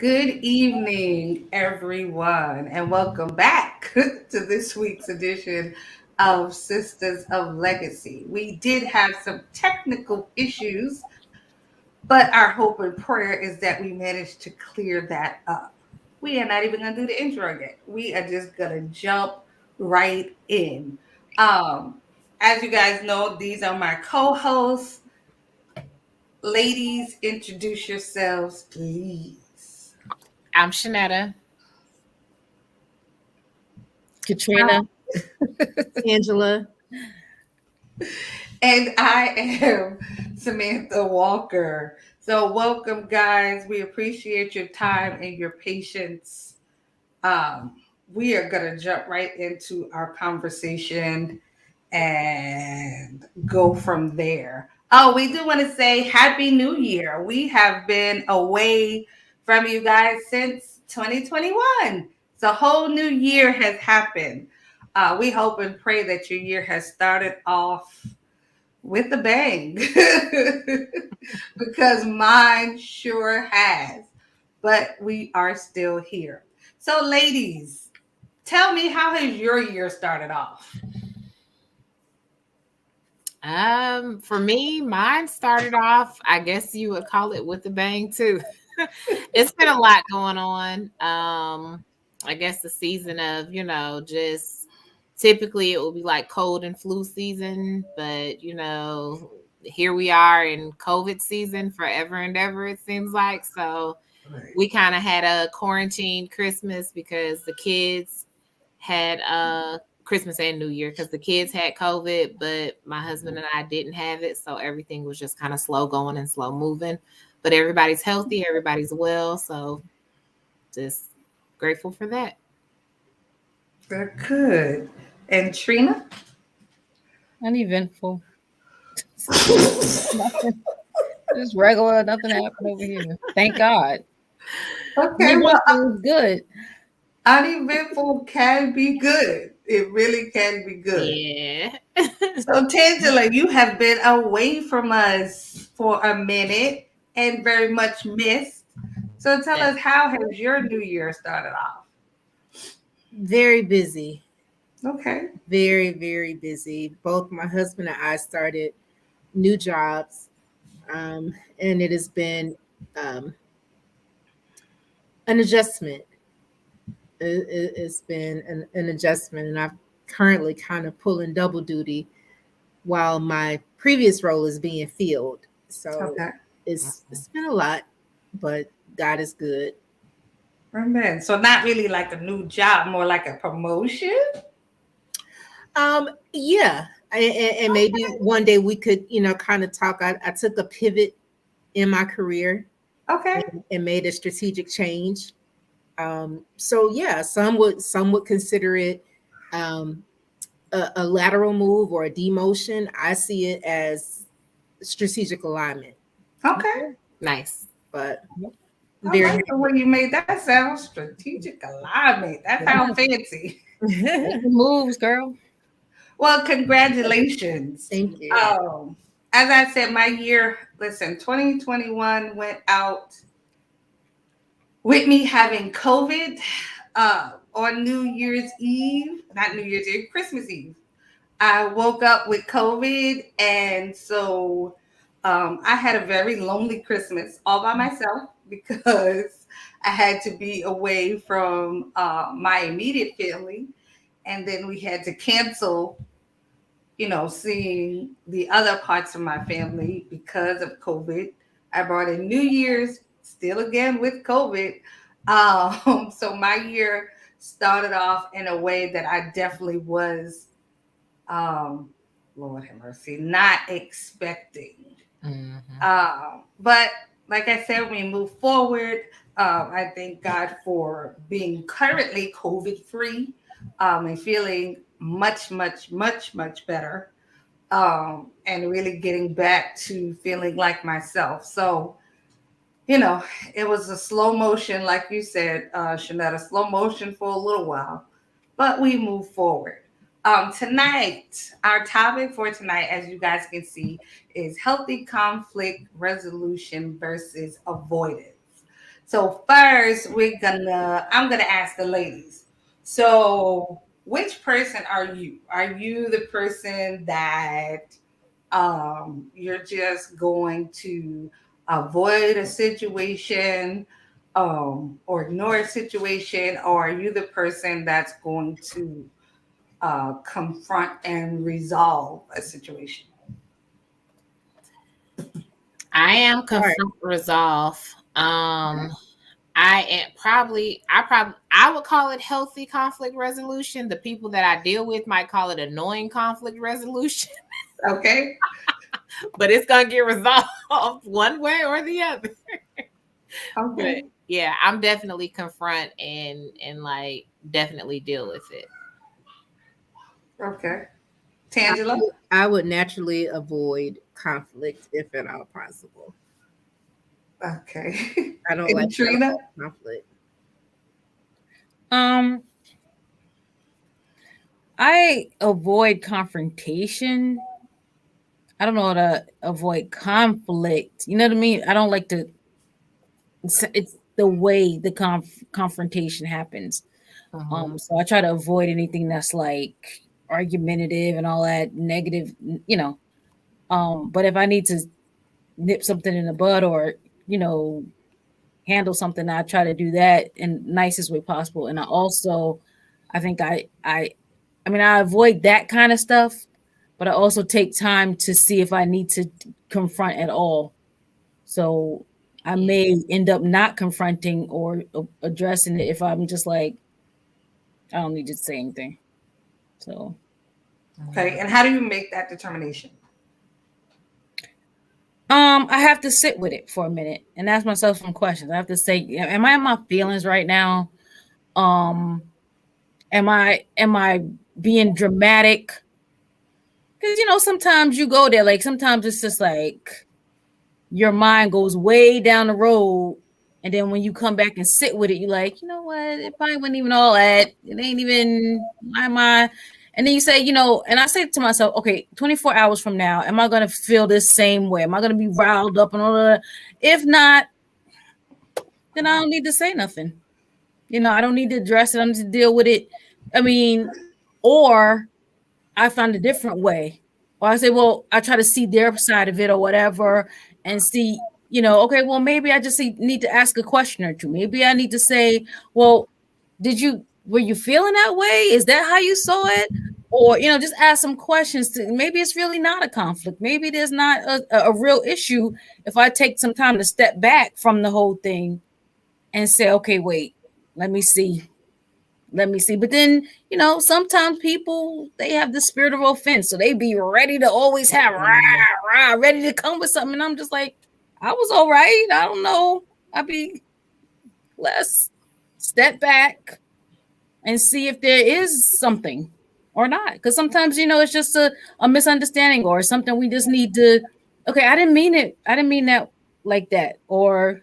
Good evening, everyone, and welcome back to this week's edition of Sisters of Legacy. We did have some technical issues, but our hope and prayer is that we managed to clear that up. We are not even going to do the intro again. We are just going to jump right in. Um, as you guys know, these are my co hosts. Ladies, introduce yourselves, please. I'm Shanetta. Katrina, Angela. And I am Samantha Walker. So, welcome, guys. We appreciate your time and your patience. Um, we are going to jump right into our conversation and go from there. Oh, we do want to say Happy New Year. We have been away from you guys since 2021. So, a whole new year has happened. We hope and pray that your year has started off with a bang because mine sure has. But we are still here. So, ladies, tell me, how has your year started off? For me, mine started off, I guess you would call it with a bang too. It's been a lot going on. I guess the season of, just typically it will be like cold and flu season, but here we are in COVID season forever and ever, it seems like. So we kind of had a quarantine Christmas because the kids had Christmas and New Year because the kids had COVID, but my husband and I didn't have it. So everything was just kind of slow going and slow moving. But everybody's healthy, everybody's well. So just grateful for that. They're good. And Trina? Uneventful. Nothing. Just regular. Nothing happened over here. Thank God. Okay, well, Uneventful is good. uneventful can be good. It really can be good. Yeah. So, Tangela, you have been away from us for a minute and very much missed. So, tell us, how has your new year started off? Very busy. Okay. Very, very busy. Both my husband and I started new jobs, and it has been um, an adjustment. It's been an adjustment, and I'm currently kind of pulling double duty while my previous role is being filled. So Okay. it's been a lot, but God is good. Amen. So, not really like a new job, more like a promotion. Yeah, and maybe one day we could, kind of talk. I took a pivot in my career Okay. and made a strategic change. So yeah, some would consider it um, a lateral move or a demotion. I see it as strategic alignment, Okay. Nice. but I very like the way you made that sound. Strategic alignment. That sounds fancy. happy. Make the moves, girl. Well, congratulations. Thank you. As I said, my year, listen, 2021 went out with me having COVID on New Year's Eve, not New Year's Eve, Christmas Eve. I woke up with COVID, and so I had a very lonely Christmas all by myself because I had to be away from my immediate family, and then we had to cancel, seeing the other parts of my family because of COVID. I brought in New Year's, still again with COVID. So my year started off in a way that I definitely was, um, Lord have mercy, not expecting. Mm-hmm. But like I said, we move forward. I thank God for being currently COVID free and feeling much, much, much, much better, and really getting back to feeling like myself. So, you know, it was a slow motion, like you said, Shanetta, slow motion for a little while, but we move forward. Tonight, our topic for tonight, as you guys can see, is healthy conflict resolution versus avoidance. So first, I'm gonna ask the ladies. So, which person are you? Are you the person that you're just going to avoid a situation or ignore a situation, or are you the person that's going to confront and resolve a situation? I am All right. confront resolve. I would call it healthy conflict resolution. The people that I deal with might call it annoying conflict resolution, Okay. but it's gonna get resolved one way or the other. But Okay. yeah, I'm definitely confront and like definitely deal with it. Okay. I Tangela? I would naturally avoid conflict if at all possible. Okay. I don't like And Trina? conflict. Um, I avoid confrontation. I don't know how to avoid conflict. You know what I mean? I don't like to. It's the way the confrontation happens. Mhm. So I try to avoid anything that's like argumentative and all that negative. You know. But if I need to nip something in the bud or you know handle something, I try to do that in nicest way possible. And I think I mean, I avoid that kind of stuff, but I also take time to see if I need to confront at all. So I Yeah. may end up not confronting or addressing it if I'm just like, I don't need to say anything. So, Okay. And how do you make that determination? I have to sit with it for a minute and ask myself some questions. I have to say, am I in my feelings right now? Um, am I being dramatic? Because sometimes you go there, like sometimes it's just like your mind goes way down the road. And then when you come back and sit with it, you're like, you know what? It probably wasn't even all that. It ain't even my mind. And then you say, and I say to myself, okay, 24 hours from now, am I going to feel this same way? Am I going to be riled up and all that? If not, then I don't need to say nothing. I don't need to address it. I don't need to deal with it. I mean, or I found a different way. Or I say, well, I try to see their side of it or whatever and see, okay, well, maybe I just need to ask a question or two. Maybe I need to say, well, were you feeling that way? Is that how you saw it? Or, just ask some questions. Maybe it's really not a conflict. Maybe there's not a real issue if I take some time to step back from the whole thing and say, okay, wait, let me see But then, sometimes people they have the spirit of offense, so they be ready to always have rah, rah, ready to come with something. And I'm just like, I was all right. I don't know. I'd be less step back and see if there is something or not. Because sometimes, it's just a misunderstanding or something we just need to, okay, I didn't mean it. I didn't mean that like that. Or,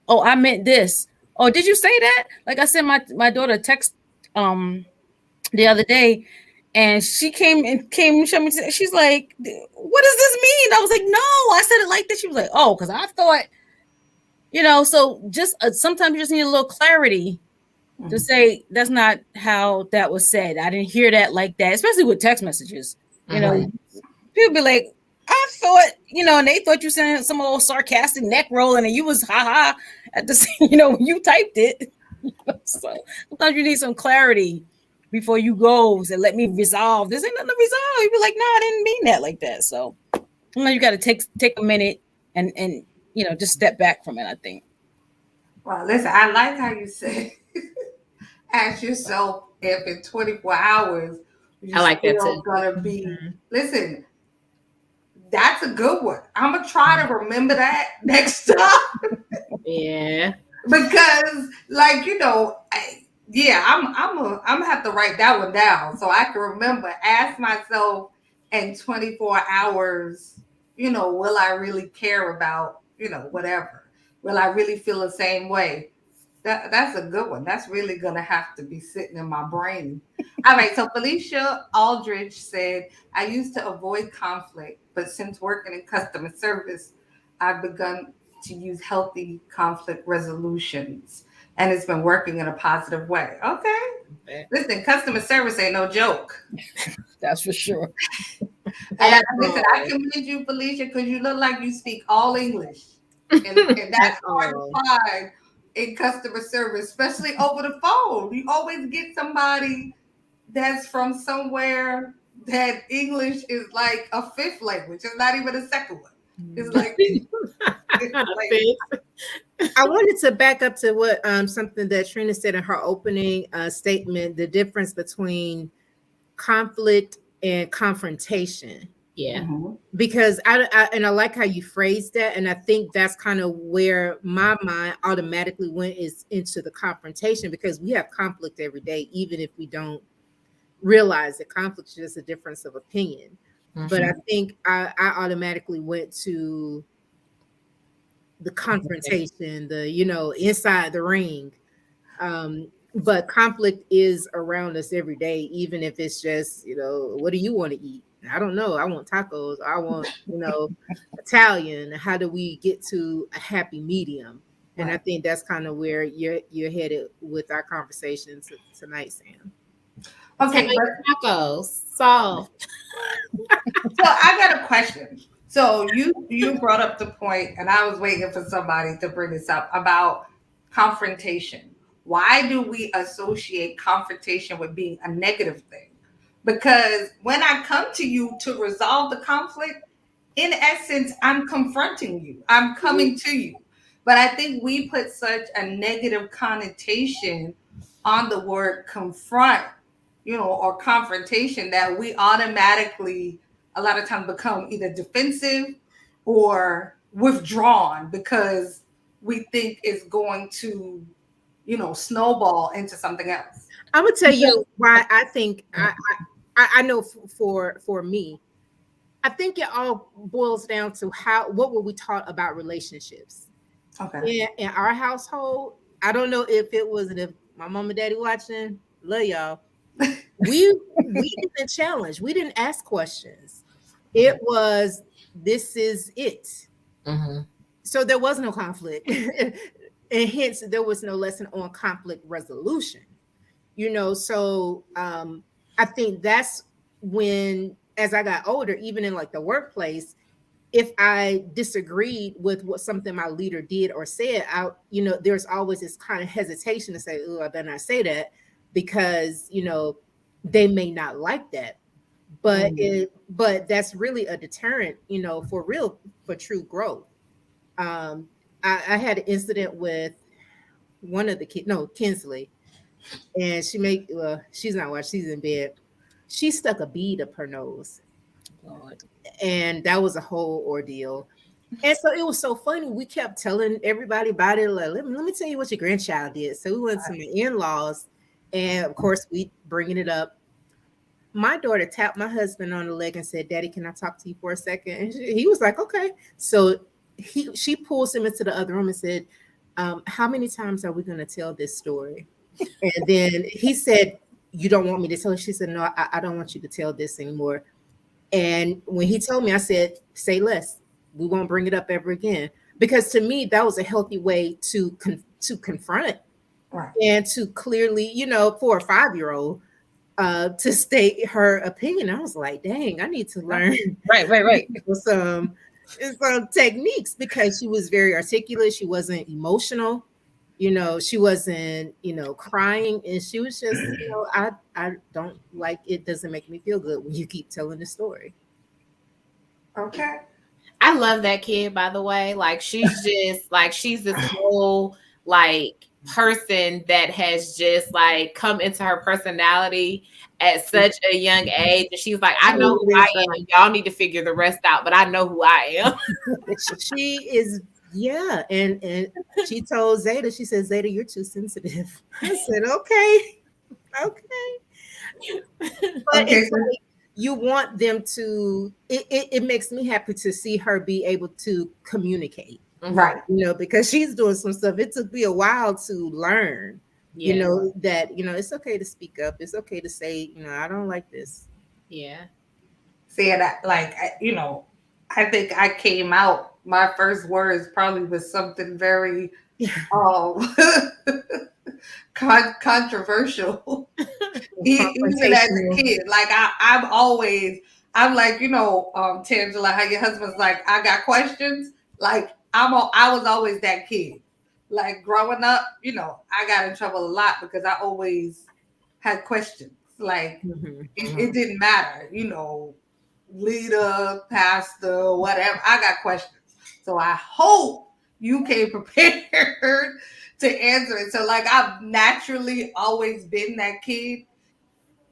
oh, I meant this. Oh, did you say that? Like I sent my daughter a text the other day, and she came and showed me. She's like, "What does this mean?" I was like, "No, I said it like this." She was like, "Oh, because I thought, So just sometimes you just need a little clarity to say that's not how that was said. I didn't hear that like that, especially with text messages. Mhm. People be like, "I thought," and they thought you sent some old sarcastic neck rolling, and you was ha ha at the when you typed it. So sometimes you need some clarity before you go. So let me resolve. This ain't nothing to resolve. You be like, no, I didn't mean that like that. So you got to take a minute and just step back from it. I think. Well, listen, I like how you say ask yourself if in 24 hours you I like that still too. gonna be. Mhm. Listen, that's a good one. I'm gonna try to remember that next time Yeah. because, like yeah, I'm gonna have to write that one down so I can remember. Ask myself in 24 hours, will I really care about whatever? Will I really feel the same way? That's a good one. That's really gonna have to be sitting in my brain. All right. So Felicia Aldridge said, "I used to avoid conflict, but since working in customer service, I've begun. to use healthy conflict resolutions, and it's been working in a positive way. Okay. Listen, customer service ain't no joke. That's for sure. And At listen, I all. commend you, Felicia, because you look like you speak all English. And At that's hard to all. find in customer service, especially over the phone. You always get somebody that's from somewhere that English is like a fifth language. It's not even a second one. It's like, it's like I wanted to back up to what something that Trina said in her opening statement, the difference between conflict and confrontation. Yeah. mhm, Because and I like how you phrased that, and I think that's kind of where my mind automatically went is into the confrontation, because we have conflict every day, even if we don't realize that conflict is just a difference of opinion. But I Mhm. think I automatically went to the confrontation, the inside the ring. But conflict is around us every day, even if it's just, what do you want to eat? I don't know. I want tacos. I want, Italian. How do we get to a happy medium? And I right. think that's kind of where you're headed with our conversation tonight, Sam. Okay, but Italian tacos. Soft. so I got a question. So you brought up the point, and I was waiting for somebody to bring this up about confrontation. Why do we associate confrontation with being a negative thing? Because when I come to you to resolve the conflict, in essence, I'm confronting you. I'm coming to you. But I think we put such a negative connotation on the word confront, or confrontation, that we automatically a lot of times become either defensive or withdrawn because we think it's going to, snowball into something else. I'm gonna tell you why I think I know for me, I think it all boils down to what were we taught about relationships Okay. in our household. I don't know if it was if my mom and daddy watching. Love y'all. We didn't challenge. We didn't ask questions. It was this is it. Mhm. So there was no conflict, and hence there was no lesson on conflict resolution. So I think that's when, as I got older, even in like the workplace, if I disagreed with what something my leader did or said, there's always this kind of hesitation to say, oh, I better not say that, because they may not like that. But Mm. that's really a deterrent, for true growth. I had an incident with one of the kids, no, Kinsley, and she's not watching, she's in bed. She stuck a bead up her nose, Lord. and that was a whole ordeal. And so it was so funny. We kept telling everybody about it. Like, let me tell you what your grandchild did. So we went to my in-laws, and of course we bringing it up. My daughter tapped my husband on the leg and said, "Daddy, can I talk to you for a second?" And he was like, "Okay." So she pulls him into the other room and said, "How many times are we going to tell this story?" And then he said, "You don't want me to tell her?" She said, "No, I don't want you to tell this anymore." And when he told me, I said, "Say less. We won't bring it up ever again." Because to me, that was a healthy way to confront Right. and to clearly, for a 5-year-old, to state her opinion. I was like, "Dang, I need to learn Right. some some techniques," because she was very articulate. She wasn't emotional. She wasn't, crying, and she was just, I don't like it. Doesn't make me feel good when you keep telling the story. Okay. I love that kid, by the way. Like she's just like she's this whole like person that has just like come into her personality at such a young age. And she's like, I know who I am. Y'all need to figure the rest out, but I know who I am. She is, yeah, and she told Zeta, she said, "Zeta, you're too sensitive." I said, "Okay, okay." But Okay. it's like you want them to. It makes me happy to see her be able to communicate. Mhm. Right. Because she's doing some stuff. It took me a while to learn. Yeah. That it's okay to speak up. It's okay to say, I don't like this. Yeah. See, and I think I came out my first words probably was something very um controversial. Even as a Confrontational. kid, like I'm like, Tangela, how your husband's like, I got questions. Like I was always that kid. Like growing up, I got in trouble a lot because I always had questions. Like Mhm, it didn't matter, leader, pastor, whatever. I got questions. So I hope you came prepared to answer it. So like I've naturally always been that kid,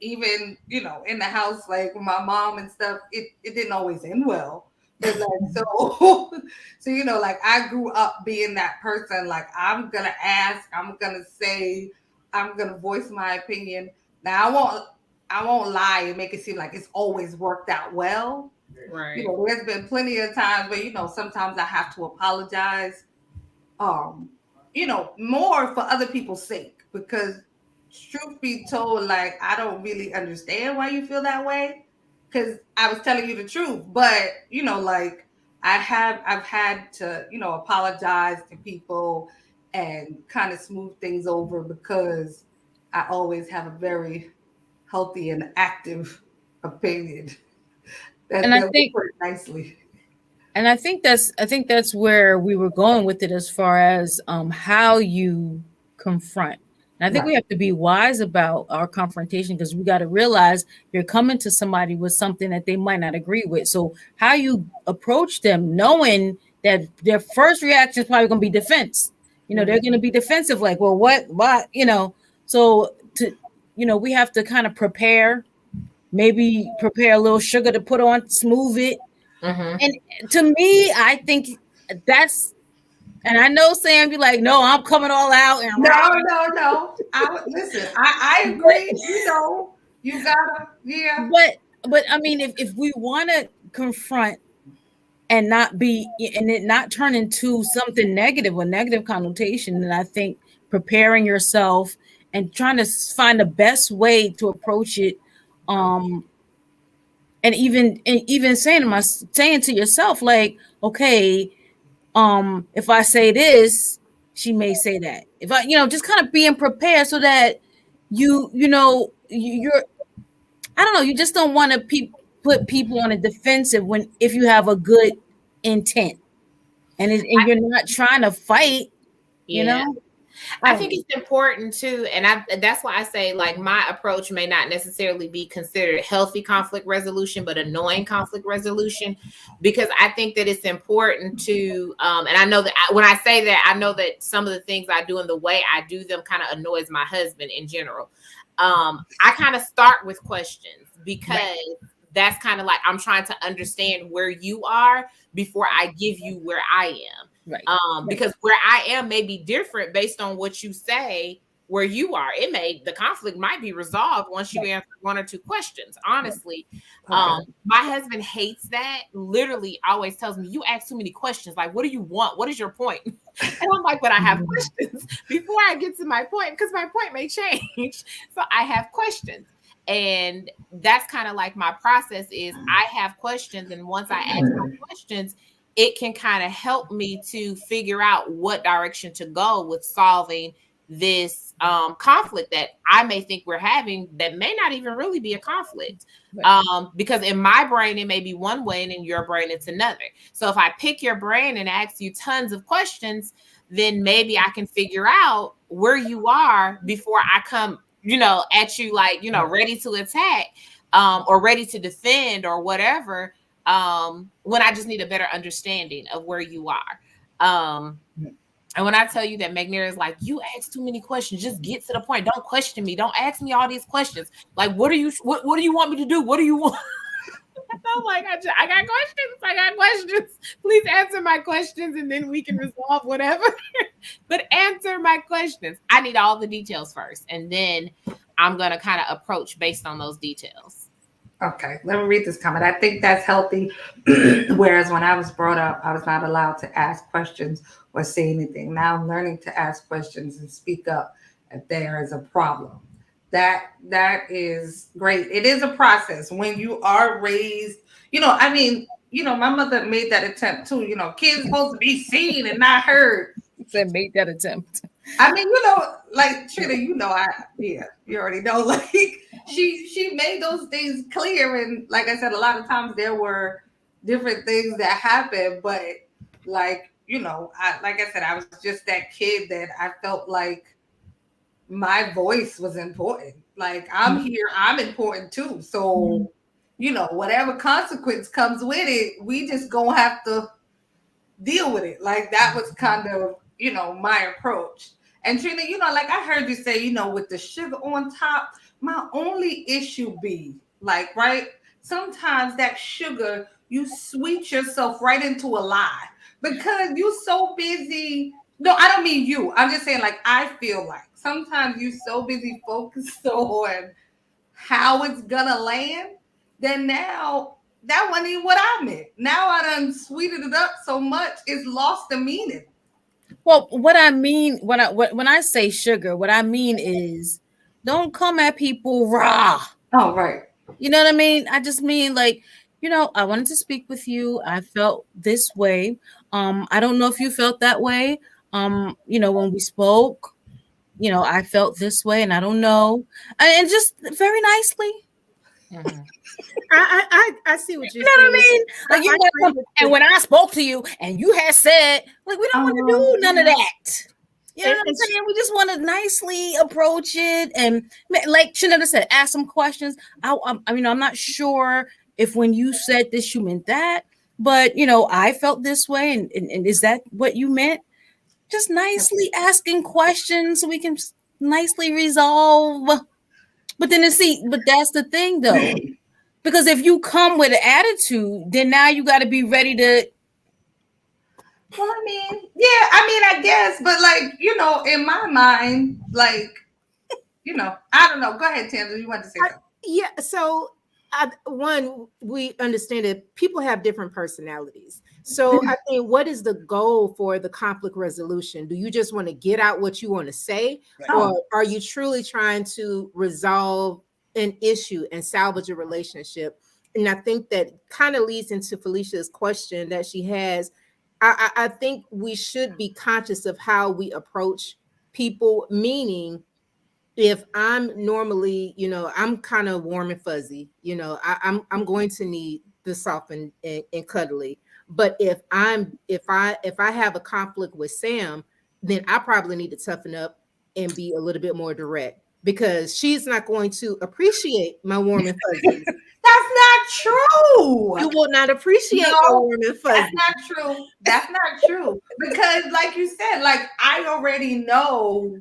even in the house, like with my mom and stuff, it didn't always end well, but like so so like I grew up being that person, like I'm gonna ask, I'm gonna say, I'm gonna voice my opinion. Now I won't lie and make it seem like it's always worked out well. Right. There's been plenty of times where sometimes I have to apologize, um, more for other people's sake. Because truth be told, like I don't really understand why you feel that way. Because I was telling you the truth, but like I've had to, apologize to people and kind of smooth things over because I always have a very healthy and active opinion. That And I that will think put it nicely. I think that's where we were going with it as far as how you confront. And I think Right. we have to be wise about our confrontation because we got to realize you're coming to somebody with something that they might not agree with. So how you approach them, knowing that their first reaction is probably going to be defense. They're going to be defensive, like, well, what, So we have to kind of prepare, maybe prepare a little sugar to put on, smooth it. Mm-hmm. And to me, I think that's, and I know Sam be like, no, I'm coming all out and No, rah. no, no. I would listen. I agree. You gotta, yeah. but but I mean, if we want to confront and not be and it not turn into something negative or negative connotation, then I think preparing yourself and trying to find the best way to approach it, um and even saying to yourself, like, okay, if I say this, she may say that. If I, just kind of being prepared so that you're, I don't know, you just don't want to put people on a defensive when if you have a good intent and you're not trying to fight, you Yeah. know. I I don't think know. it's important too, and that's why I say like my approach may not necessarily be considered healthy conflict resolution, but annoying conflict resolution, because I think that it's important to, and I know that when I say that, I know that some of the things I do and the way I do them kind of annoys my husband in general. I kind of start with questions because that's kind of like I'm trying to understand where you are before I give you where I am. Right. Because where I am may be different based on what you say where you are. The conflict might be resolved once you answer one or two questions, honestly. Okay. My husband hates that, literally always tells me, you ask too many questions. Like, what do you want? What is your point? And I'm like, but I have questions before I get to my point, because my point may change. So I have questions. And that's kind of like my process is I have questions. And once I ask my questions, it can kind of help me to figure out what direction to go with solving this conflict that I may think we're having that may not even really be a conflict. Because in my brain, it may be one way, and in your brain, it's another. So if I pick your brain and ask you tons of questions, then maybe I can figure out where you are before I come, at you like, ready to attack, or ready to defend or whatever, when I just need a better understanding of where you are. And when I tell you that McNair is like, you ask too many questions, just get to the point. Don't question me. Don't ask me all these questions. Like, what do you want me to do? What do you want? I'm like, I got questions. I got questions. Please answer my questions and then we can resolve whatever. But answer my questions. I need all the details first. And then I'm going to kind of approach based on those details. Okay, let me read this comment. I think that's healthy. Whereas when I was brought up, I was not allowed to ask questions or say anything. Now I'm learning to ask questions and speak up if there is a problem. That is great. It is a process when you are raised. I mean, my mother made that attempt too. Kids supposed to be seen and not heard. Said make that attempt. I mean, like Trina, yeah, you already know. Like she made those things clear, and like I said, a lot of times there were different things that happened, but like like I said, I was just that kid that I felt like my voice was important. Like I'm here, I'm important too. So whatever consequence comes with it, we just gonna have to deal with it. Like that was kind of, my approach. And Trina, like I heard you say, with the sugar on top, my only issue be like, right? Sometimes that sugar, you sweet yourself right into a lie because you so busy. No, I don't mean you. I'm just saying, like, I feel like sometimes you so busy focused on how it's gonna land, then now that wasn't even what I meant. Now I done sweetened it up so much, it's lost the meaning. Well, what I mean when I say sugar, what I mean is don't come at people raw. Oh, right. You know what I mean? I just mean like, I wanted to speak with you. I felt this way. I don't know if you felt that way. When we spoke, I felt this way and I don't know. And just very nicely. Mm-hmm. I see what you're You know saying. what I mean? Like and when I spoke to you and you had said, like, we don't want to do none of that. You know what I'm saying? We just want to nicely approach it and, like Shanetta said, ask some questions. I'm not sure if when you said this you meant that, but I felt this way, and is that what you meant? Just nicely asking questions so we can nicely resolve. But that's the thing though. Because if you come with an attitude, then now you got to be ready to. Well, I guess, but like, in my mind, like, I don't know. Go ahead, Tamsin. You want to say something? Yeah. So, we understand that people have different personalities. So, I think what is the goal for the conflict resolution? Do you just want to get out what you want to say, or are you truly trying to resolve an issue and salvage a relationship? And I think that kind of leads into Felicia's question that she has. I think we should be conscious of how we approach people, meaning if I'm normally, I'm kind of warm and fuzzy, I'm going to need the soft and cuddly. But if I have a conflict with Sam, then I probably need to toughen up and be a little bit more direct because she's not going to appreciate my warm and fuzzy. That's not true. You will not appreciate my warm and fuzzy. That's not true. That's not true. Because like you said, like I already know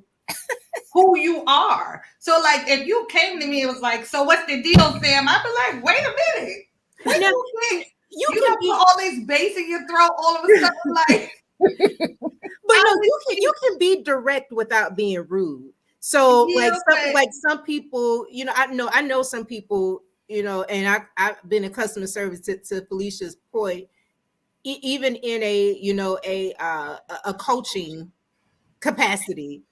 who you are. So like if you came to me and was like, so what's the deal, Sam? I'd be like, wait a minute. What do you think? You don't put all this bass in your throat all of a sudden, like but no, you can be direct without being rude. So like some people, I know some people, and I've been in customer service to Felicia's point, even in a coaching capacity.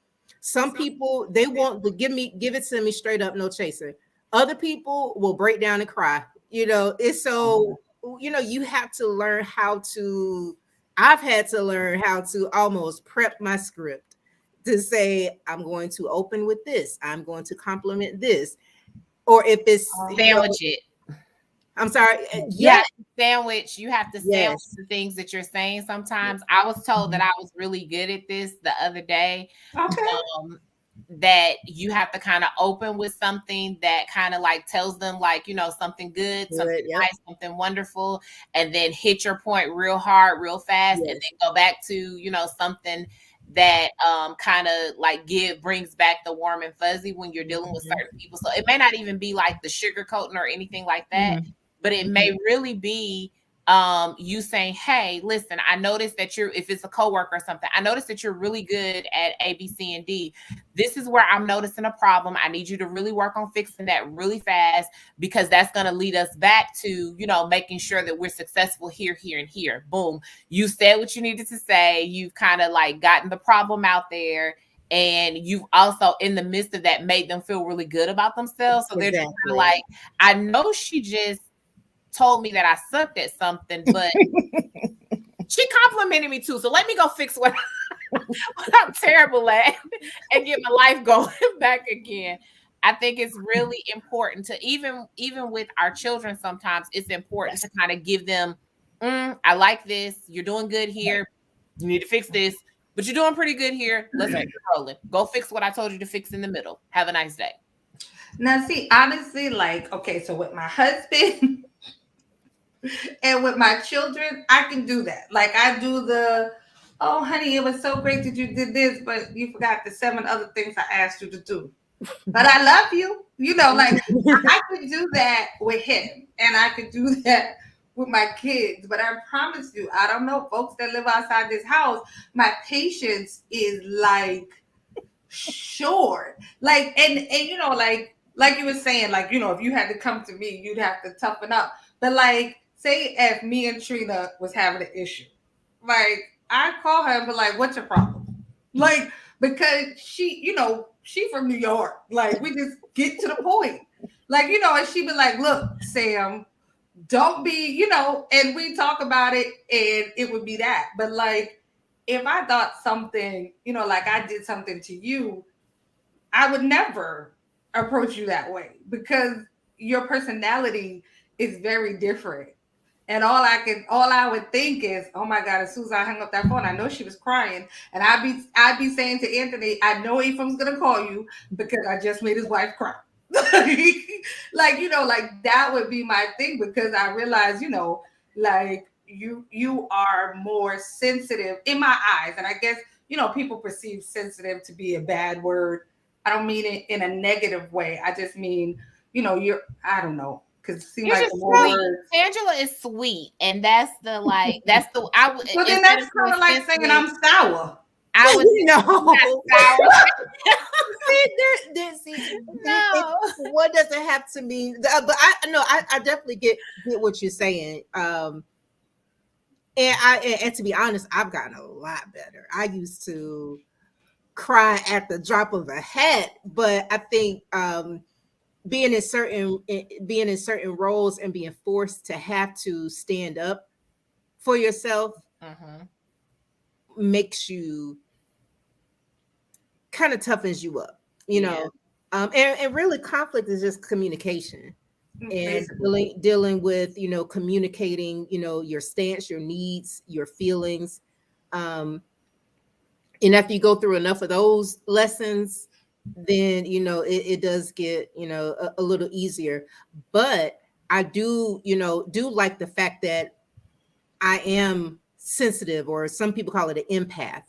Some people, they want to give it to me straight up, no chaser. Other people will break down and cry. It's so, you have to learn how to, I've had to learn how to almost prep my script to say, I'm going to open with this. I'm going to compliment this. Or if it's sandwich it. I'm sorry. Yeah, sandwich. You have to sandwich the things that you're saying. Sometimes I was told that I was really good at this the other day. Okay. That you have to kind of open with something that kind of like tells them like, something good, something nice, something wonderful, and then hit your point real hard, real fast, and then go back to, something that kind of like brings back the warm and fuzzy when you're dealing with certain people. So it may not even be like the sugarcoating or anything like that, but it may really be you saying, hey, listen, I noticed that if it's a coworker or something, I noticed that you're really good at A, B, C, and D. This is where I'm noticing a problem. I need you to really work on fixing that really fast because that's going to lead us back to, making sure that we're successful here, here, and here. Boom. You said what you needed to say. You've kind of like gotten the problem out there. And you've also, in the midst of that, made them feel really good about themselves. So they're just like, I know she just told me that I sucked at something, but she complimented me too. So let me go fix what, what I'm terrible at and get my life going back again. I think it's really important to even with our children, sometimes it's important to kind of give them, I like this. You're doing good here. You need to fix this, but you're doing pretty good here. Let's keep it rolling. Go fix what I told you to fix in the middle. Have a nice day. Now, see, honestly, like, okay, so with my husband and with my children, I can do that. Like, I do the, oh, honey, it was so great that you did this, but you forgot the 7 other things I asked you to do. But I love you. You know, like, I could do that with him, and I could do that with my kids. But I promise you, I don't know, folks that live outside this house, my patience is like short. Like, and you know, like you were saying, like, you know, if you had to come to me, you'd have to toughen up. But like, say if me and Trina was having an issue, like, I call her and be like, what's your problem? Like, because she, you know, she from New York. Like, we just get to the point. Like, you know, and she be like, look, Sam, don't be, you know, and we talk about it and it would be that. But like, if I thought something, you know, like I did something to you, I would never approach you that way because your personality is very different. And all I would think is, oh my God, as soon as I hung up that phone, I know she was crying. And I'd be saying to Anthony, I know Ephraim's gonna call you because I just made his wife cry. Like, you know, like that would be my thing because I realize, you know, like you are more sensitive in my eyes. And I guess, you know, people perceive sensitive to be a bad word. I don't mean it in a negative way. I just mean, you know, I don't know, because it seems You're like just the more sweet. words. Angela is sweet, and that's the like. That's the I would. Well, then Instead that's of kind of like saying sensitive, I'm sour. I would say No. not sour. No. What does it have to mean? But I know I definitely get what you're saying. And to be honest, I've gotten a lot better. I used to cry at the drop of a hat, but I think being in certain roles and being forced to have to stand up for yourself Mhm. makes you kind of toughens you up, you Yeah. know. And really conflict is just communication and Basically. dealing with, you know, communicating, you know, your stance, your needs, your feelings. Um, and after you go through enough of those lessons, then, you know, it does get, you know, a little easier. But I do, you know, do like the fact that I am sensitive, or some people call it an empath,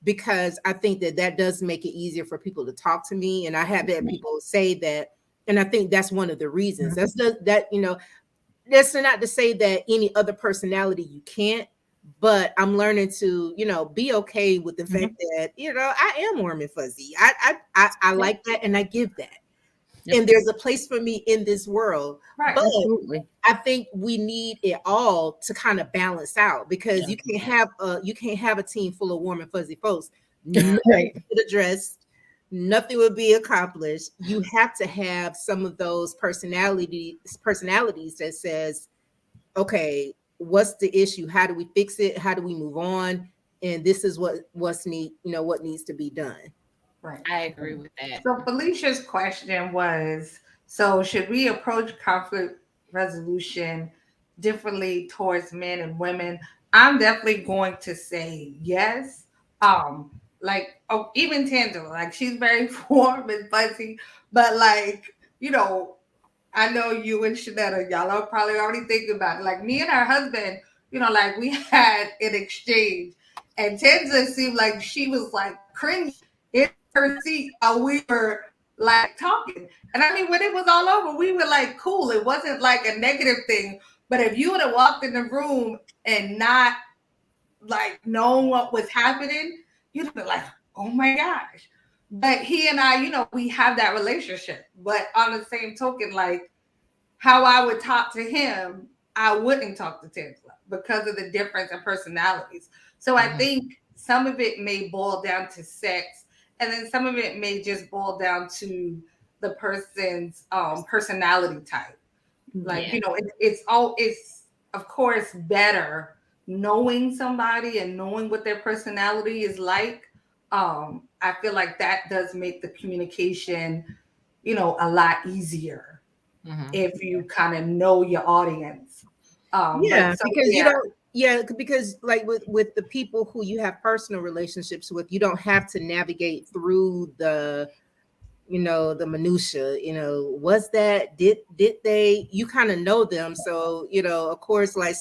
because I think that that does make it easier for people to talk to me. And I have had people say that, and I think that's one of the reasons. That, you know, that's not to say that any other personality you can't, but I'm learning to, you know, be okay with the fact that, you know, I am warm and fuzzy. I like that, and I give that. Yep. And there's a place for me in this world. Right. But Absolutely. I think we need it all to kind of balance out, because Yeah. you can't have a team full of warm and fuzzy folks. Nothing Right. would get addressed, nothing would be accomplished. You have to have some of those personalities that says, okay, what's the issue? How do we fix it? How do we move on? And this is what needs to be done. Right. I agree with that. So Felicia's question was, so should we approach conflict resolution differently towards men and women? I'm definitely going to say yes. Like, oh, even Tangela, like, she's very warm and fuzzy, but like, you know, I know you and Shanetta, y'all are probably already thinking about it. Like, me and her husband, you know, like, we had an exchange, and Tangela seemed like she was like cringing in her seat while we were like talking. And I mean, when it was all over, we were like cool. It wasn't like a negative thing. But if you would have walked in the room and not like known what was happening, you'd have been like, oh my gosh. But he and I, you know, we have that relationship. But on the same token, like, how I would talk to him, I wouldn't talk to Tesla because of the difference in personalities. So I think some of it may boil down to sex, and then some of it may just boil down to the person's personality type. Like, Yeah. it's of course better knowing somebody and knowing what their personality is like. I feel like that does make the communication, a lot easier Mm-hmm. if you kind of know your audience. But Yeah, so because you yeah, don't. Yeah, because like with the people who you have personal relationships with, you don't have to navigate through the minutia. Was that did they? You kind of know them, so of course, like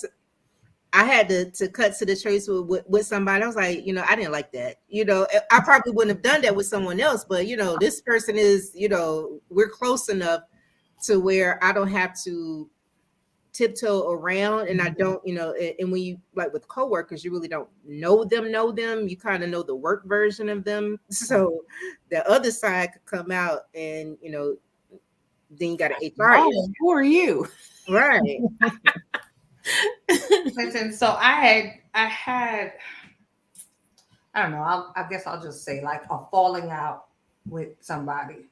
I had to cut to the chase with somebody. I was like, I didn't like that. I probably wouldn't have done that with someone else, but this person is, we're close enough to where I don't have to tiptoe around, and I don't, and when you like with coworkers, you really don't know them. You kind of know the work version of them. So the other side could come out, and then you got an HR Oh, who are you? right. listen. So I had, I don't know. I guess I'll just say like a falling out with somebody.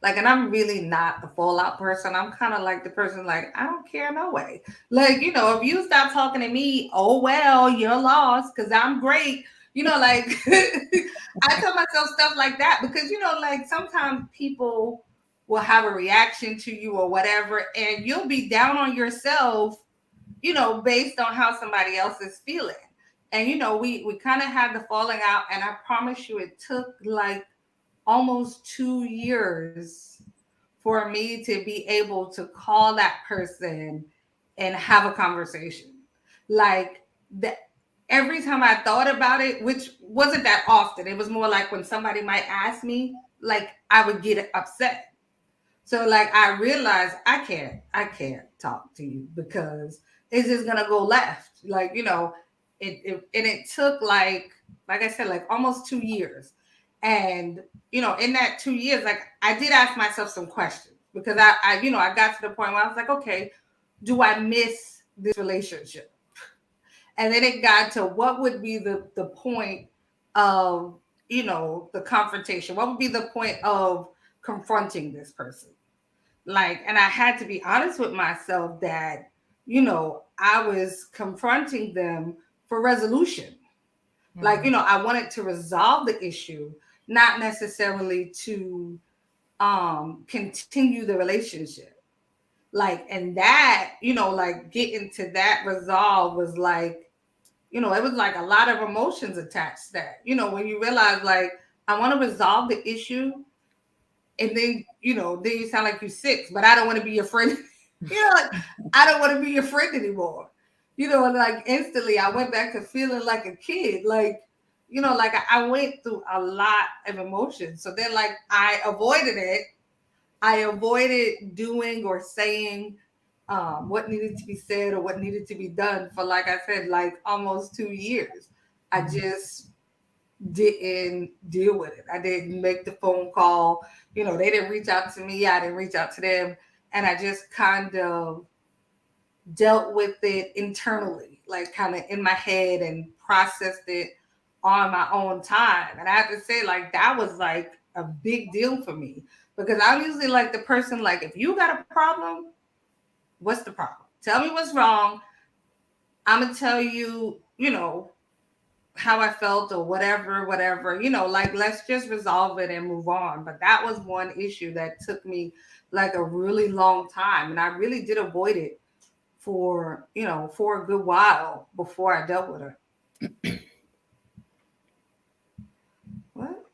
Like, and I'm really not the fallout person. I'm kind of like the person, like, I don't care no way. Like, if you stop talking to me, oh well, you're lost because I'm great. Like I tell myself stuff like that because like sometimes people will have a reaction to you or whatever, and you'll be down on yourself, based on how somebody else is feeling. And we kind of had the falling out, and I promise you, it took like almost 2 years for me to be able to call that person and have a conversation. Like that, every time I thought about it, which wasn't that often, it was more like when somebody might ask me, like I would get upset. So like I realized I can't talk to you because it's just gonna go left. Like, and it took like I said, like almost 2 years. And in that 2 years, like I did ask myself some questions because I got to the point where I was like, okay, do I miss this relationship? And then it got to what would be the point of the confrontation? What would be the point of confronting this person? Like, and I had to be honest with myself that I was confronting them for resolution. Like, I wanted to resolve the issue, not necessarily to continue the relationship. Like, and that, like getting to that resolve was like, it was like a lot of emotions attached to that. When you realize like I want to resolve the issue, and then you sound like you're 6, but I don't want to be your friend. Like, I don't want to be your friend anymore. And like instantly I went back to feeling like a kid. Like, like I went through a lot of emotions. So then like I avoided it. I avoided doing or saying what needed to be said or what needed to be done for, like I said, like almost 2 years. I just didn't deal with it. I didn't make the phone call. They didn't reach out to me. I didn't reach out to them. And I just kind of dealt with it internally, like kind of in my head and processed it on my own time. And I have to say, like, that was like a big deal for me because I'm usually like the person, like, if you got a problem, what's the problem? Tell me what's wrong. I'm going to tell you, how I felt or whatever, like let's just resolve it and move on. But that was one issue that took me like a really long time. And I really did avoid it for a good while before I dealt with her. What?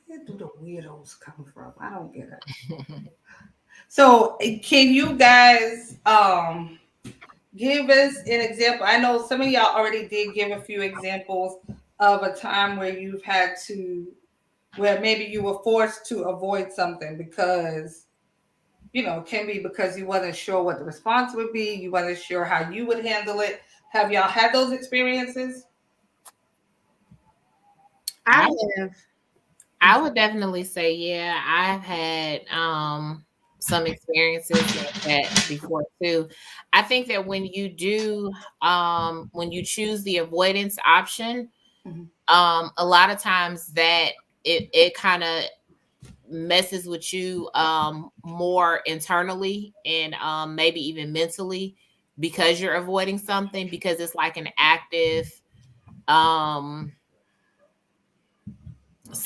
Where do the weirdos come from? I don't get it. So can you guys give us an example? I know some of y'all already did give a few examples of a time where you've had to, where maybe you were forced to avoid something because, can be because you wasn't sure what the response would be, you wasn't sure how you would handle it. Have y'all had those experiences? I I have. I would definitely say, yeah, I've had some experiences like that before too. I think that when you choose the avoidance option, Mhm. a lot of times that it kind of messes with you more internally and maybe even mentally because you're avoiding something, because it's like an active um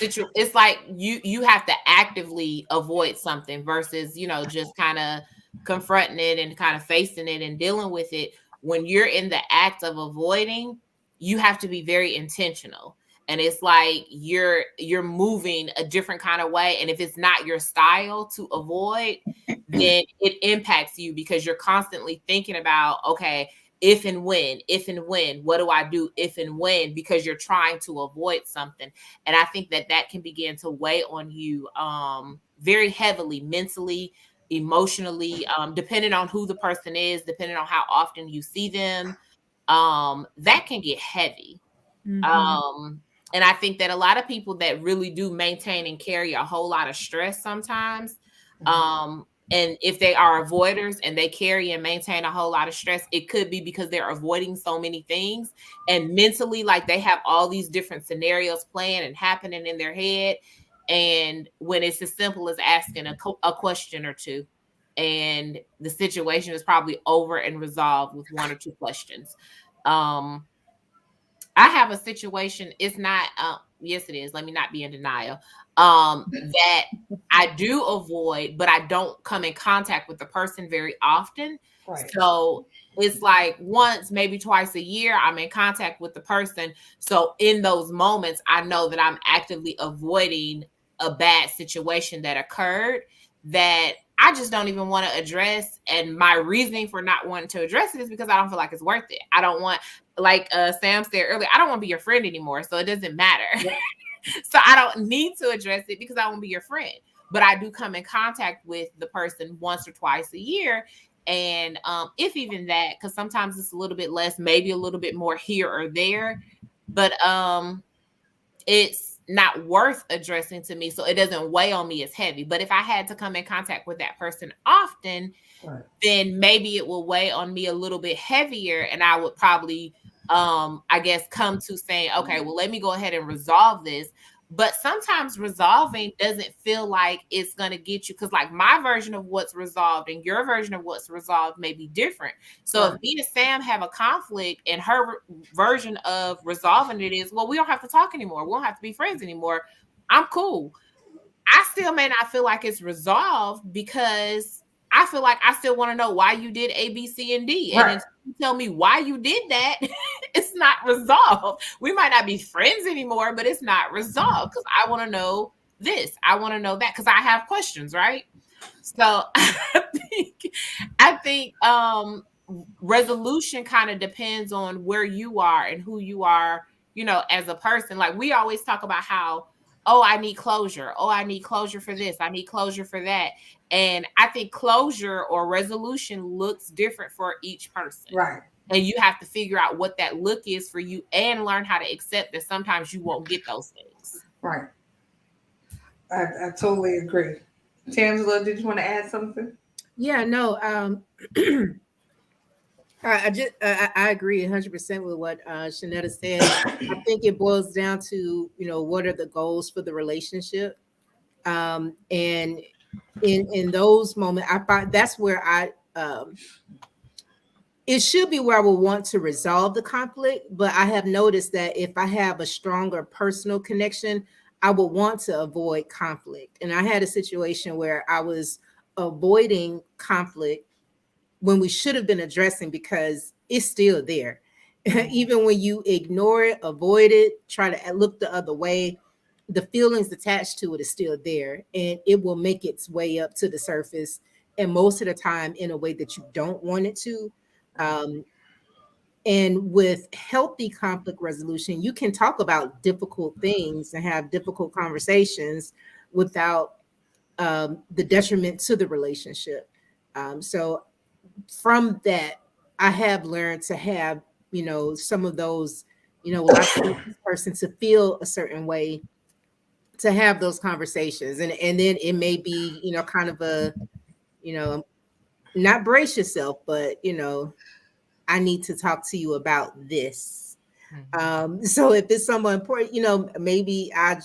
it's like you have to actively avoid something versus, just kind of confronting it and kind of facing it and dealing with it. When you're in the act of avoiding, you have to be very intentional, and it's like you're moving a different kind of way, and if it's not your style to avoid, then it impacts you because you're constantly thinking about, okay, if and when, what do I do if and when, because you're trying to avoid something. And I think that can begin to weigh on you very heavily, mentally, emotionally, depending on who the person is, depending on how often you see them. That can get heavy. And I think that a lot of people that really do maintain and carry a whole lot of stress sometimes, and if they are avoiders and they carry and maintain a whole lot of stress, it could be because they're avoiding so many things, and mentally, like, they have all these different scenarios playing and happening in their head. And when it's as simple as asking a question or two, and the situation is probably over and resolved with one or two questions. Um, I have a situation. It's not, yes, it is. Let me not be in denial. That I do avoid, but I don't come in contact with the person very often. Right. So it's like once, maybe twice a year, I'm in contact with the person. So in those moments, I know that I'm actively avoiding a bad situation that occurred that I just don't even want to address. And my reasoning for not wanting to address it is because I don't feel like it's worth it. I don't want, like Sam said earlier, I don't want to be your friend anymore. So it doesn't matter. Yeah. So I don't need to address it because I won't be your friend. But I do come in contact with the person once or twice a year. And if even that, because sometimes it's a little bit less, maybe a little bit more here or there. But it's not worth addressing to me, so it doesn't weigh on me as heavy. But if I had to come in contact with that person often, right, then maybe it will weigh on me a little bit heavier, and I would probably I guess come to saying, okay, well, let me go ahead and resolve this. But sometimes resolving doesn't feel like it's going to get you, because like my version of what's resolved and your version of what's resolved may be different. So if me and Sam have a conflict and her version of resolving it is, well, we don't have to talk anymore, we don't have to be friends anymore, I'm cool. I still may not feel like it's resolved because I feel like I still want to know why you did A, B, C, and D. Right. And until you tell me why you did that, it's not resolved. We might not be friends anymore, but it's not resolved because I want to know this. I want to know that because I have questions, right? So I think resolution kind of depends on where you are and who you are, as a person. Like we always talk about how, oh, I need closure. Oh, I need closure for this. I need closure for that. And I think closure or resolution looks different for each person. Right. And you have to figure out what that look is for you and learn how to accept that sometimes you won't get those things. Right. I totally agree. Tangela, did you want to add something? Yeah, no. I agree 100% with what Shanetta said. I think it boils down to, what are the goals for the relationship? And in those moments, I find that's where it should be where I will want to resolve the conflict. But I have noticed that if I have a stronger personal connection, I will want to avoid conflict. And I had a situation where I was avoiding conflict when we should have been addressing because it's still there. Even when you ignore it, avoid it, try to look the other way, the feelings attached to it is still there, and it will make its way up to the surface, and most of the time in a way that you don't want it to. And with healthy conflict resolution, you can talk about difficult things and have difficult conversations without the detriment to the relationship. So from that, I have learned to have, some of those, I want this person to feel a certain way, to have those conversations. And then it may be, kind of a, not brace yourself, but, I need to talk to you about this. So if it's someone important, maybe I,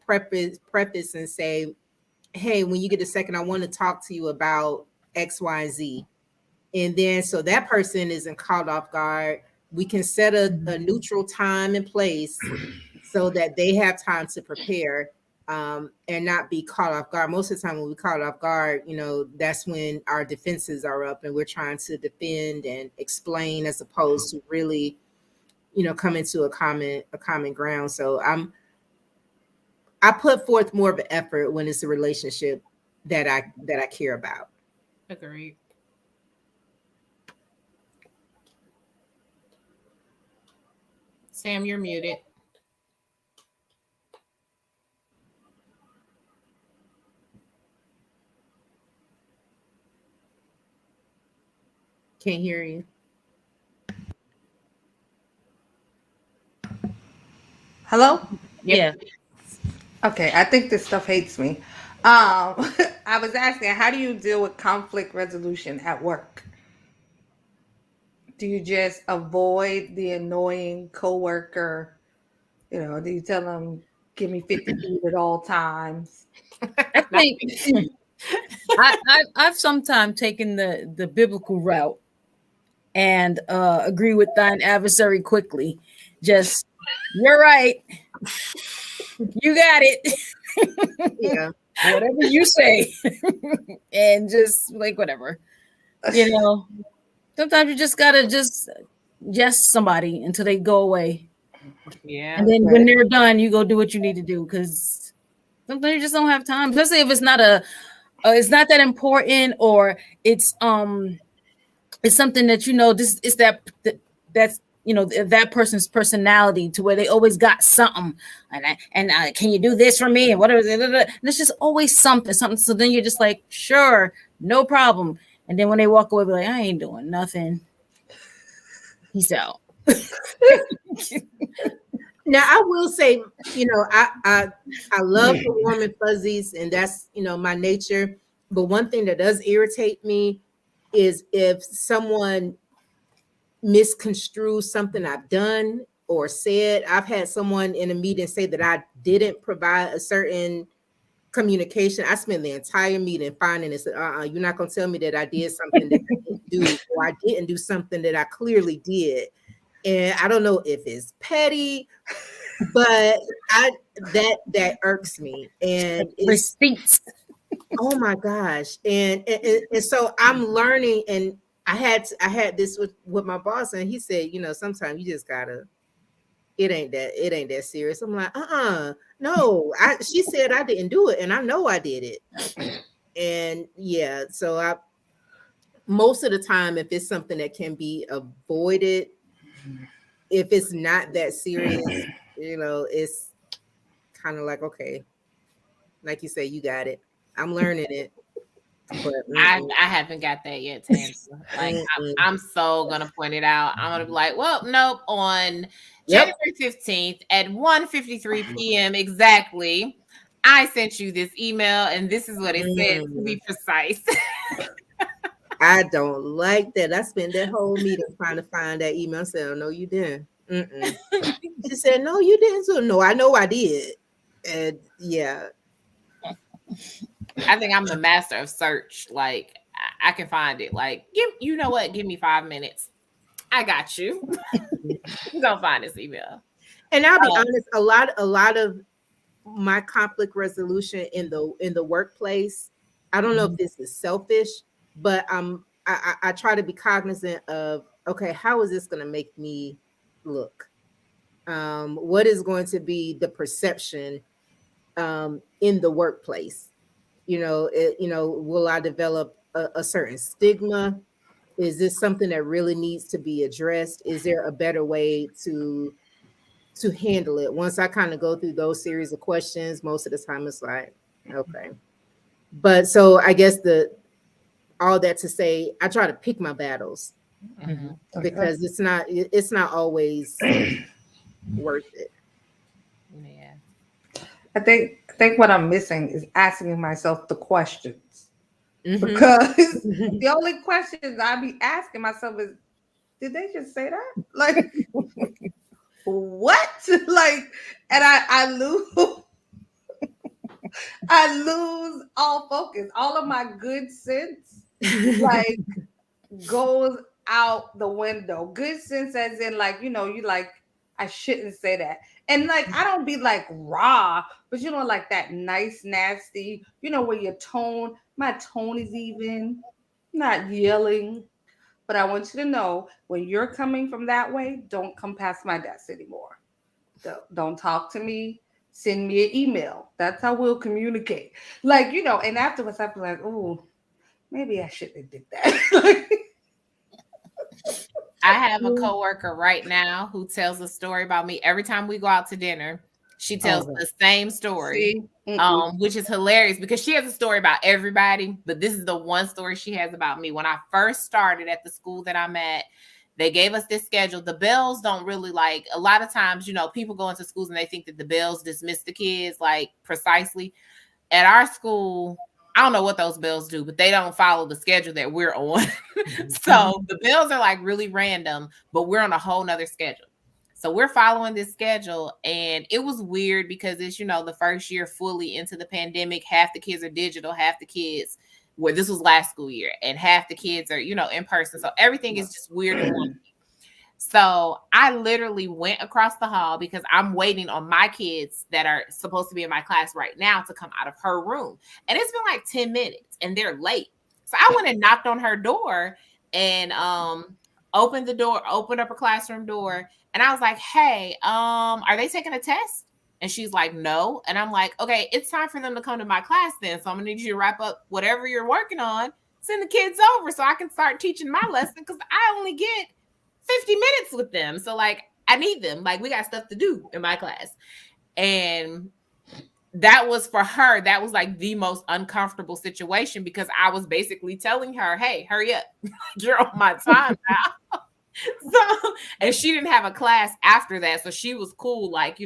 preface and say, hey, when you get a second, I want to talk to you about X, Y, and Z. And then so that person isn't caught off guard. We can set a neutral time and place so that they have time to prepare, and not be caught off guard. Most of the time when we caught off guard, that's when our defenses are up and we're trying to defend and explain as opposed to really, coming to a common ground. So I put forth more of an effort when it's a relationship that I care about. Agreed. Sam, you're muted. Can't hear you. Hello? Yeah. Okay, I think this stuff hates me. I was asking, how do you deal with conflict resolution at work? Do you just avoid the annoying coworker? Do you tell them, give me 50 feet at all times? I think I've sometimes taken the biblical route and agree with thine adversary quickly. Just, you're right. You got it. Yeah. Whatever you say. And just like whatever. Sometimes you just gotta just yes somebody until they go away. Yeah. And then when they're done, you go do what you need to do because sometimes you just don't have time, especially if it's not it's not that important, or it's something that this is that's that person's personality to where they always got something, and can you do this for me and whatever, and it's just always something. So then you're just like, sure, no problem. And then when they walk away, be like, I ain't doing nothing. Peace out. Now I will say, I love the warm and fuzzies, and that's my nature. But one thing that does irritate me is if someone misconstrues something I've done or said. I've had someone in a meeting say that I didn't provide a certain communication. I spent the entire meeting finding it. Said, you're not gonna tell me that I did something that I didn't do, or I didn't do something that I clearly did. And I don't know if it's petty, but that irks me. And it's, Receipts. oh my gosh. And so I'm learning, and I had this with my boss, and he said, sometimes you just gotta, it ain't that serious. I'm like, no. She said I didn't do it, and I know I did it. And yeah, so I most of the time, if it's something that can be avoided, if it's not that serious, it's kind of like, okay, like you say, you got it. I'm learning it. But I haven't got that yet, Tammy. Like I'm so gonna point it out. I'm gonna be like, well, nope. On January 15th at 1:53 p.m. exactly, I sent you this email, and this is what it said, to be precise. I don't like that. I spent that whole meeting trying to find that email. I said, oh, no, you didn't. She said, no, you didn't. So no, I know I did. And yeah. I think I'm the master of search. Like I can find it. Like, you know what? Give me 5 minutes. I got you. You're gonna find this email. And I'll be honest, a lot of my conflict resolution in the workplace, I don't know if this is selfish, but I try to be cognizant of, okay, how is this going to make me look? What is going to be the perception in the workplace? Will I develop a certain stigma? Is this something that really needs to be addressed? Is there a better way to handle it? Once I kind of go through those series of questions, most of the time it's like, okay. But so I guess all that to say, I try to pick my battles, because it's not always worth it. Yeah. I think what I'm missing is asking myself the questions, because the only questions I be asking myself is, did they just say that? Like, what? Like, and I lose. I lose all focus. All of my good sense, like, goes out the window. Good sense, as in, like, you like, I shouldn't say that. And like, I don't be like raw, but like that nice, nasty, where my tone is even, not yelling. But I want you to know, when you're coming from that way, don't come past my desk anymore. Don't talk to me. Send me an email. That's how we'll communicate. Like, and afterwards I'll be like, oh, maybe I shouldn't have did that. I have a coworker right now who tells a story about me every time we go out to dinner. She tells Oh, the same story, see? Mm-mm. which is hilarious because she has a story about everybody, but this is the one story she has about me. When I first started at the school that I'm at, they gave us this schedule. The bells don't really, like, a lot of times, people go into schools and they think that the bells dismiss the kids, like, precisely. At our school, I don't know what those bells do, but they don't follow the schedule that we're on. So the bells are like really random, but we're on a whole nother schedule. So we're following this schedule, and it was weird because it's, the first year fully into the pandemic. Half the kids are digital, half the kids, where this was last school year, and half the kids are, in person. So everything is just weird and wonky. So I literally went across the hall because I'm waiting on my kids that are supposed to be in my class right now to come out of her room. And it's been like 10 minutes and they're late. So I went and knocked on her door and opened up her classroom door. And I was like, hey, are they taking a test? And she's like, no. And I'm like, okay, it's time for them to come to my class then. So I'm gonna need you to wrap up whatever you're working on, send the kids over so I can start teaching my lesson, because I only get 50 minutes with them. So like, I need them. Like, we got stuff to do in my class. And that was, for her, that was like the most uncomfortable situation, because I was basically telling her, hey, hurry up. You're on my time now. So, and she didn't have a class after that. So she was cool, like,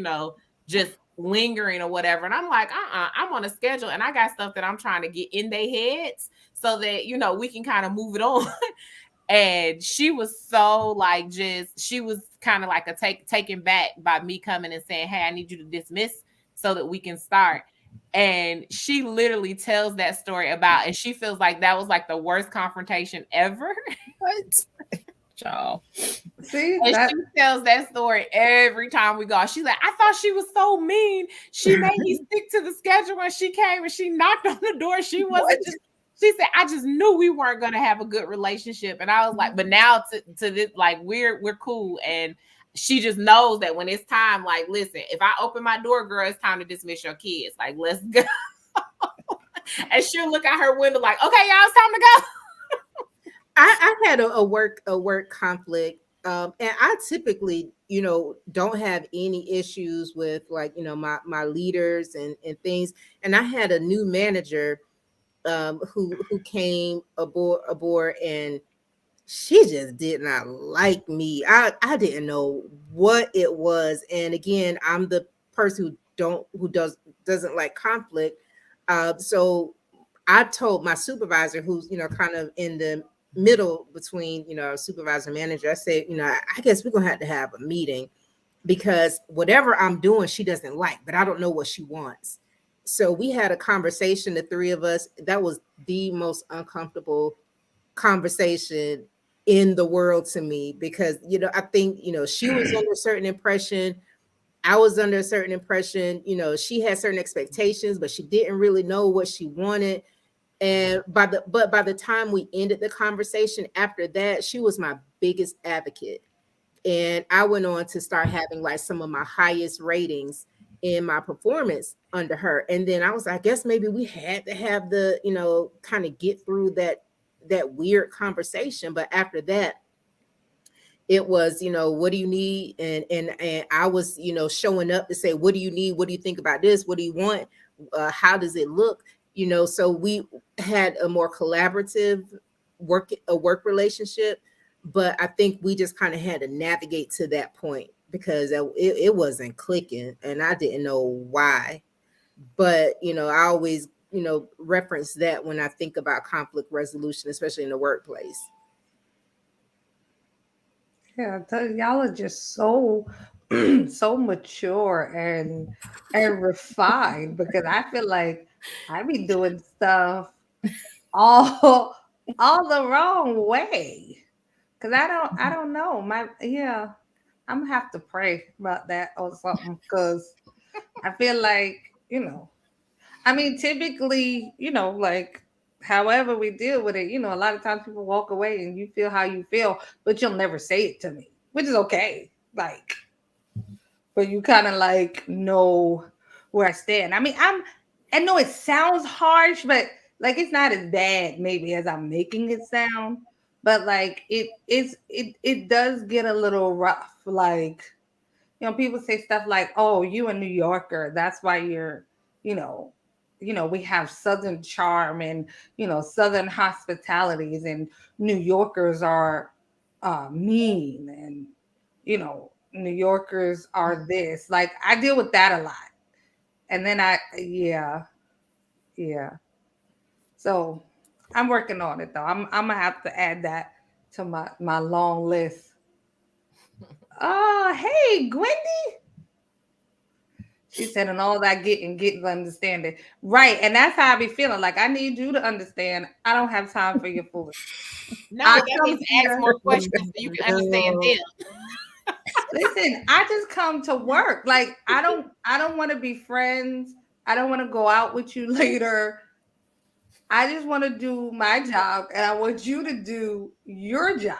just lingering or whatever. And I'm like, I'm on a schedule and I got stuff that I'm trying to get in their heads so that, we can kind of move it on. And she was so like, she was kind of like taken back by me coming and saying, hey, I need you to dismiss so that we can start. And she literally tells that story about, and she feels like that was like the worst confrontation ever. What? Y'all. See And that? she tells that story every time we go. She's like, I thought she was so mean. She made me stick to the schedule when she came and she knocked on the door. She wasn't just, she said, I just knew we weren't going to have a good relationship. And I was like, but now to this, like, we're cool. And she just knows that when it's time, like, listen, if I open my door, girl, it's time to dismiss your kids. Like, let's go. And she'll look out her window like, okay, y'all, it's time to go. I had a work conflict, and I typically, don't have any issues with, like, my leaders and things. And I had a new manager who came aboard, and she just did not like me. I didn't know what it was. And again, I'm the person who doesn't like conflict. So I told my supervisor, who's kind of in the middle between supervisor and manager, I said, I guess we're gonna have to have a meeting, because whatever I'm doing she doesn't like, but I don't know what she wants. So we had a conversation, the three of us. That was the most uncomfortable conversation in the world to me, because I think she was under a certain impression, I was under a certain impression, she had certain expectations, but she didn't really know what she wanted. And by the time we ended the conversation, after that, she was my biggest advocate. And I went on to start having like some of my highest ratings in my performance under her. And then I was, I guess maybe we had to have the, kind of get through that weird conversation. But after that, it was, what do you need? And I was, showing up to say, what do you need? What do you think about this? What do you want? How does it look? So we had a more collaborative work relationship. But I think we just kind of had to navigate to that point, because it wasn't clicking and I didn't know why. But, I always, reference that when I think about conflict resolution, especially in the workplace. Yeah, y'all are just so so mature and refined, because I feel like I be doing stuff all all the wrong way. Cause I don't know. I'm gonna have to pray about that or something. Cause I feel like, you know, I mean, typically, like however we deal with it, a lot of times people walk away and you feel how you feel, but you'll never say it to me, which is okay. Like, but you kind of like know where I stand. I mean, I know it sounds harsh, but like it's not as bad maybe as I'm making it sound. But like it does get a little rough. Like, people say stuff like, "Oh, you a New Yorker, that's why you're, you know, we have Southern charm and Southern hospitalities, and New Yorkers are mean, and New Yorkers are this." Like I deal with that a lot, and then yeah, yeah. So I'm working on it though. I'm gonna have to add that to my long list. Oh, hey, Gwendy. She said, and all that getting understanding. Right. And that's how I be feeling. Like, I need you to understand. I don't have time for your foolishness. No, I that come means ask here. more questions so you can understand Girl. them. Listen, I just come to work. Like, I don't want to be friends. I don't want to go out with you later. I just want to do my job, and I want you to do your job.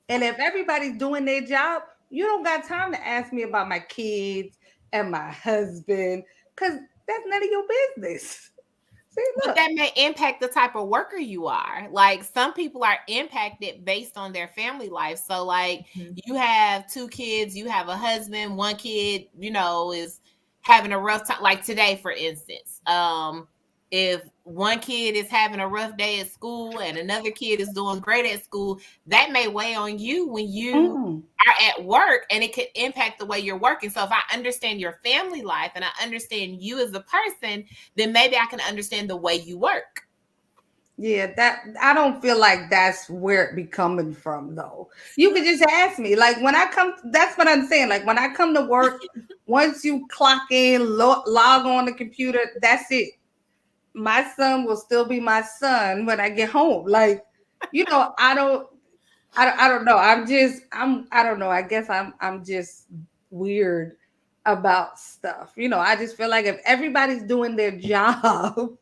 And if everybody's doing their job, you don't got time to ask me about my kids and my husband, because that's none of your business. See, But look. that may impact the type of worker you are. Like some people are impacted based on their family life. So like Mhm. you have two kids, you have a husband, one kid, is having a rough time. Like today, for instance, if one kid is having a rough day at school and another kid is doing great at school, that may weigh on you when you Mm-mm. are at work, and it could impact the way you're working. So if I understand your family life and I understand you as a person, then maybe I can understand the way you work. Yeah, that I don't feel like that's where it be coming from though. You could just ask me. Like when I come, that's what I'm saying. Like when I come to work, once you clock in, log on the computer, that's it. My son will still be my son when I get home. Like, I don't know. I don't know. I guess I'm just weird about stuff. I just feel like if everybody's doing their job,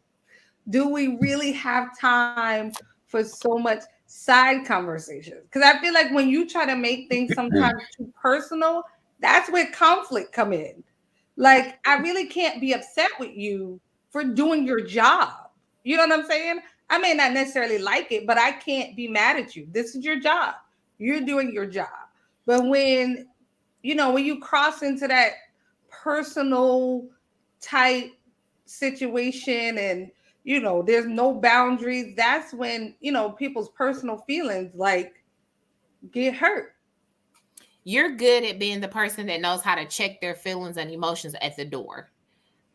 do we really have time for so much side conversations? Because I feel like when you try to make things sometimes too personal, that's where conflict come in. Like I really can't be upset with you for doing your job. You know what I'm saying? I may not necessarily like it, but I can't be mad at you. This is your job. You're doing your job. But when you cross into that personal type situation, and there's no boundaries, that's when people's personal feelings like get hurt. You're good at being the person that knows how to check their feelings and emotions at the door.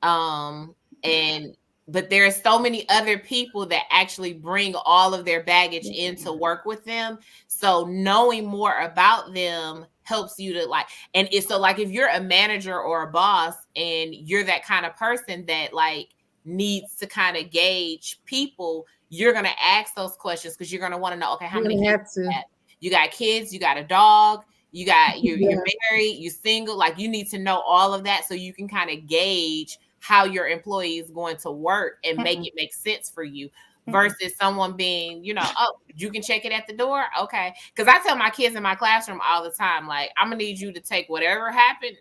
Um, and but there are so many other people that actually bring all of their baggage in to work with them. So knowing more about them helps you to like, and it's so like if you're a manager or a boss and you're that kind of person that like needs to kind of gauge people, you're gonna ask those questions because you're gonna want to know, okay, how You're many gonna kids have to. you got? Kids, you got a dog, you're Yeah. married, you're single. Like you need to know all of that so you can kind of gauge how your employee is going to work and make Mm-mm, it make sense for you mm-mm. versus someone being, oh, you can check it at the door. Okay. Because I tell my kids in my classroom all the time, like, I'm going to need you to take whatever happened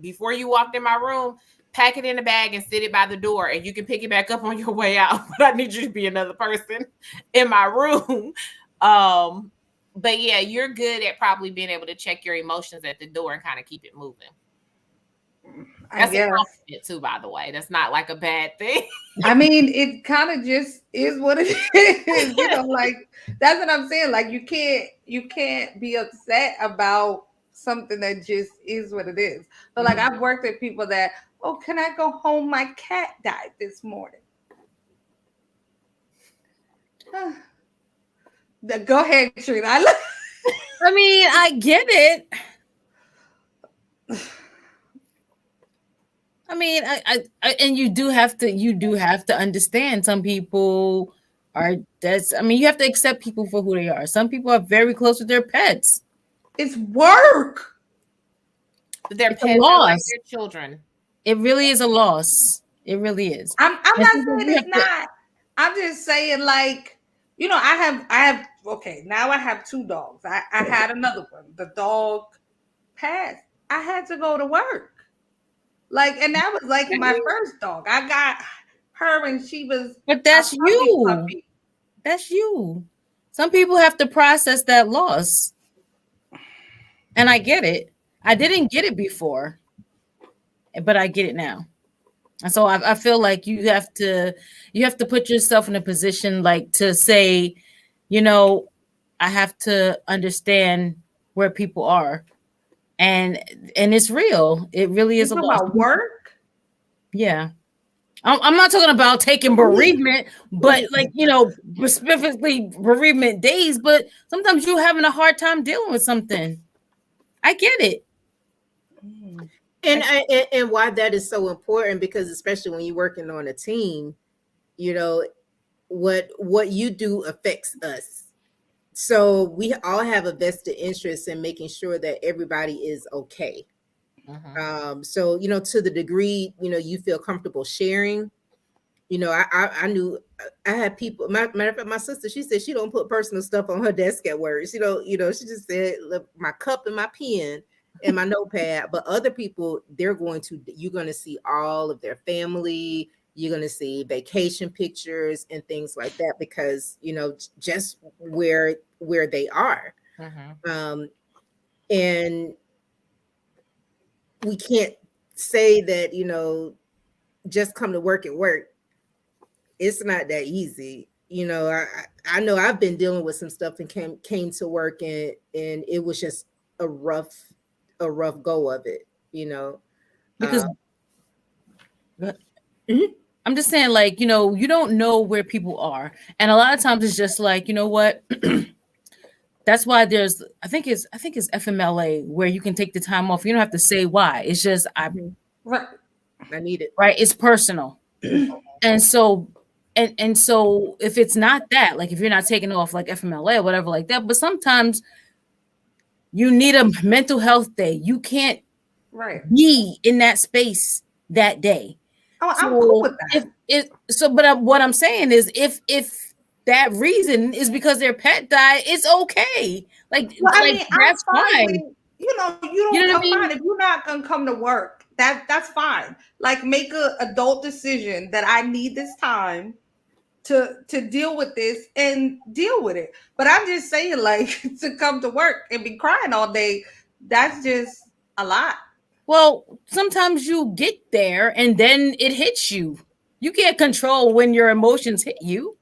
before you walked in my room, pack it in a bag and sit it by the door, and you can pick it back up on your way out. But I need you to be another person in my room. Um, but yeah, you're good at probably being able to check your emotions at the door and kind of keep it moving. I That's a guess. compliment too, by the way. That's not like a bad thing. I mean, it kind of just is what it is. Like that's what I'm saying. Like you can't be upset about something that just is what it is. But like I've worked with people that, oh, can I go home? My cat died this morning. Go ahead, Trina. I mean, I get it. I mean, and you do have to understand some people are that's I mean, you have to accept people for who they are. Some people are very close with their pets. It's work. But their It's a pets are like loss. their children. It really is a loss. It really is. I'm And not sometimes saying you it's have to not. I'm just saying, like, I have okay, now I have two dogs. I had another one. The dog passed. I had to go to work. Like, and that was like my first dog. I got her when she was but a that's puppy you. puppy. That's you. Some people have to process that loss. And I get it. I didn't get it before, but I get it now. And so I feel like you have to put yourself in a position like to say, you know, I have to understand where people are, and it's real. It really You is a talking loss. about work? Yeah, I'm not talking about taking bereavement, but like specifically bereavement days. But sometimes you're having a hard time dealing with something. I get it. Mm. And why that is so important, because especially when you're working on a team, you know, what you do affects us. So we all have a vested interest in making sure that everybody is okay. So to the degree you feel comfortable sharing, I knew I had people. Matter of fact, my sister, she said she don't put personal stuff on her desk at work. She just said, "Look, my cup and my pen and my notepad." But other people, you're going to see all of their family. You're going to see vacation pictures and things like that, because just where they are. Um, and we can't say that just come to work and work. It's not that easy. I know I've been dealing with some stuff and came to work, and it was just a rough go of it. Because Uh, I'm just saying, like, you don't know where people are. And a lot of times it's just like, you know what? That's why I think it's FMLA where you can take the time off. You don't have to say why. It's just Right. I need it. right, it's personal. And so so if it's not that, like if you're not taking off like FMLA or whatever like that, but sometimes you need a mental health day. You can't Right. be in that space that day. Oh, I'm cool So with if that. it so, but what I'm saying is, if that reason is because their pet died, it's okay. Well, I Like mean, I'm that's fine fine. when you You don't know what I come mean? fine if you're not gonna come to work. That's fine. Like, make a adult decision that I need this time to deal with this and deal with it. But I'm just saying, like, to come to work and be crying all day, that's just a lot. Well, sometimes you get there and then it hits you. You can't control when your emotions hit you.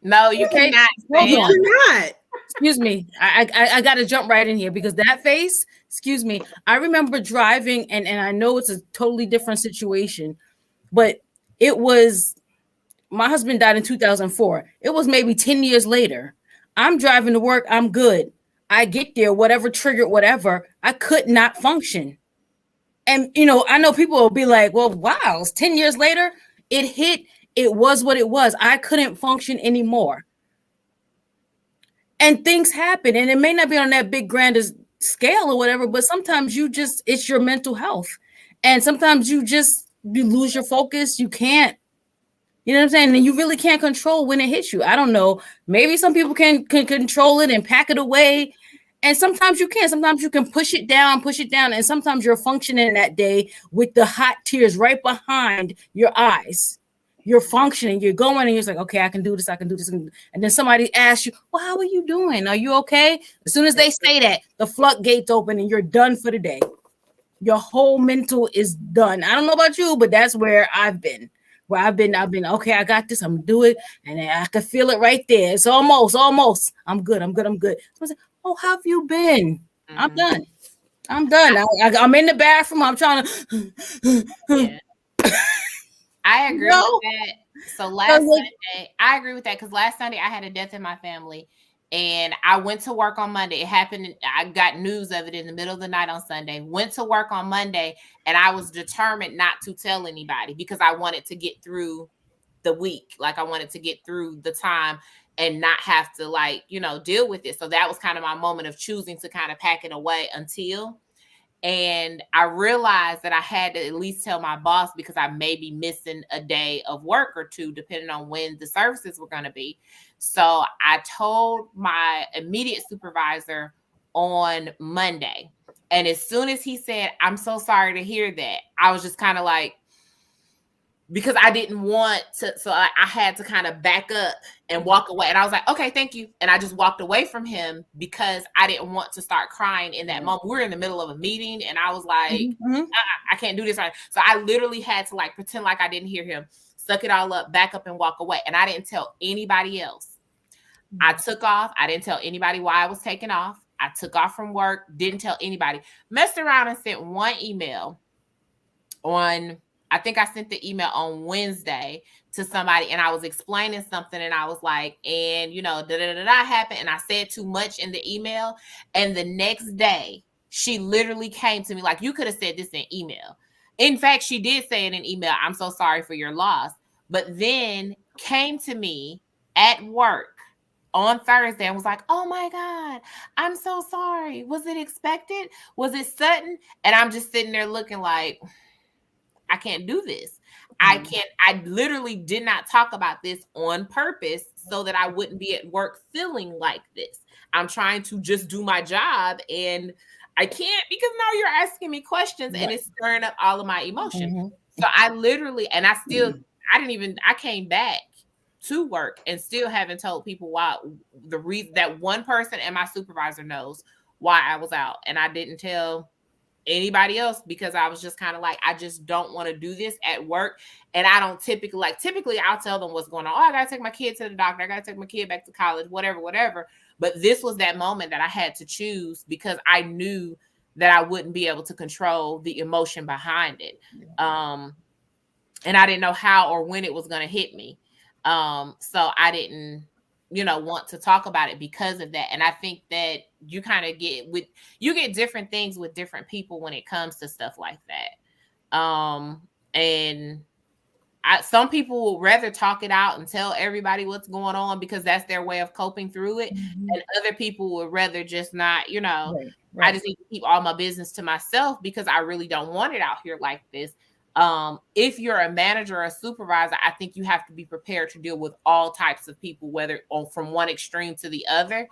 No, you Okay, cannot, hold You Sam. on. cannot. Excuse me. I got to jump right in here because that face. Excuse me. I remember driving, and I know it's a totally different situation, but it was my husband died in 2004. It was maybe 10 years later. I'm driving to work. I'm good. I get there, whatever triggered whatever. I could not function. And, I know people will be like, well, wow, it's 10 years later. It hit. It was what it was. I couldn't function anymore. And things happen. And it may not be on that big, grandest scale or whatever, but sometimes it's your mental health. And sometimes you lose your focus. You can't. You know what I'm saying? And you really can't control when it hits you. I don't know. Maybe some people can control it and pack it away. And sometimes you can. Sometimes you can push it down. And sometimes you're functioning that day with the hot tears right behind your eyes. You're functioning. You're going and you're like, okay, I can do this. I can do this. And then somebody asks you, well, how are you doing? Are you okay? As soon as they say that, the floodgates open and you're done for the day. Your whole mental is done. I don't know about you, but that's where I've been. I've been, okay, I got this, I'm gonna do it, and I can feel it right there. It's almost. I'm good. So I say, oh, how have you been? I'm done. I'm in the bathroom. I'm trying to. Yeah. I agree with that. So last Sunday, I agree with that because last Sunday I had a death in my family, And I went to work on Monday. It happened. I got news of it in the middle of the night on Sunday. Went to work on Monday, and I was determined not to tell anybody because I wanted to get through the week. Like I wanted to get through the time and not have to deal with it. So that was kind of my moment of choosing to kind of pack it away until. And I realized that I had to at least tell my boss because I may be missing a day of work or two, depending on when the services were going to be. So I told my immediate supervisor on Monday. And as soon as he said, "I'm so sorry to hear that," I was just kind of like, because I didn't want to, so I had to kind of back up and walk away. And I was like, "Okay, thank you." And I just walked away from him because I didn't want to start crying in that moment. We were in the middle of a meeting and I was like, I can't do this right. So I literally had to pretend like I didn't hear him, suck it all up, back up and walk away. And I didn't tell anybody else. I took off. I didn't tell anybody why I was taking off. I took off from work, didn't tell anybody. Messed around and sent one email I think I sent the email on Wednesday to somebody and I was explaining something and I was like, and happened. And I said too much in the email. And the next day she literally came to me like, "You could have said this in email." In fact, she did say it in email, "I'm so sorry for your loss." But then came to me at work on Thursday and was like, "Oh my God, I'm so sorry. Was it expected? Was it sudden?" And I'm just sitting there looking like, I can't do this. I literally did not talk about this on purpose so that I wouldn't be at work feeling like this. I'm trying to just do my job and I can't because now you're asking me questions and it's stirring up all of my emotions. So I literally, and I came back to work and still haven't told people why the reason that one person and my supervisor knows why I was out. And I didn't tell anybody else because I was just kind of like, I just don't want to do this at work. And I don't typically I'll tell them what's going on. "Oh, I gotta take my kid to the doctor. I gotta take my kid back to college, whatever. But this was that moment that I had to choose because I knew that I wouldn't be able to control the emotion behind it. And I didn't know how or when it was going to hit me. So I didn't want to talk about it because of that. And I think that you kind of get different things with different people when it comes to stuff like that. And some people will rather talk it out and tell everybody what's going on because that's their way of coping through it. And other people would rather just not, I just need to keep all my business to myself because I really don't want it out here like this. If you're a manager or a supervisor, I think you have to be prepared to deal with all types of people, whether from one extreme to the other.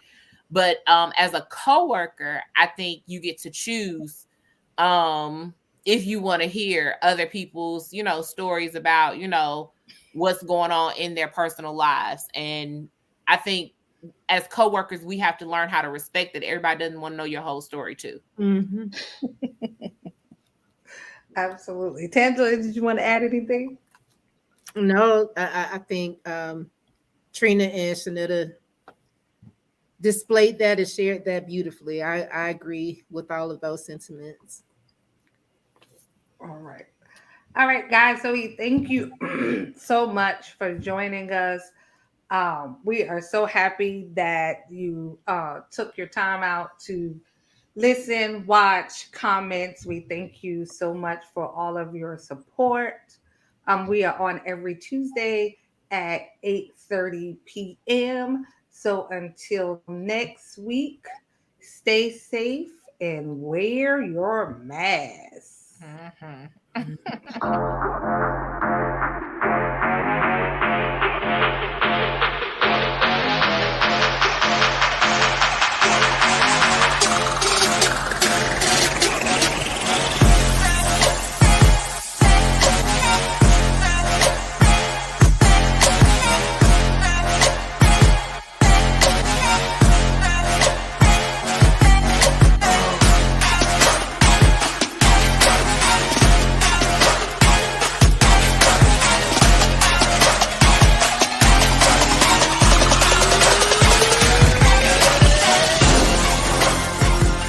But as a coworker, I think you get to choose if you want to hear other people's, stories about, what's going on in their personal lives. And I think as coworkers, we have to learn how to respect that everybody doesn't want to know your whole story too. Absolutely. Tangela, did you want to add anything? No, I think Trina and Shanetta displayed that and shared that beautifully. I agree with all of those sentiments. All right, guys. So we thank you so much for joining us. We are so happy that you took your time out to listen, watch, comments. We thank you so much for all of your support. We are on every Tuesday at 8:30 p.m. So until next week, stay safe and wear your mask.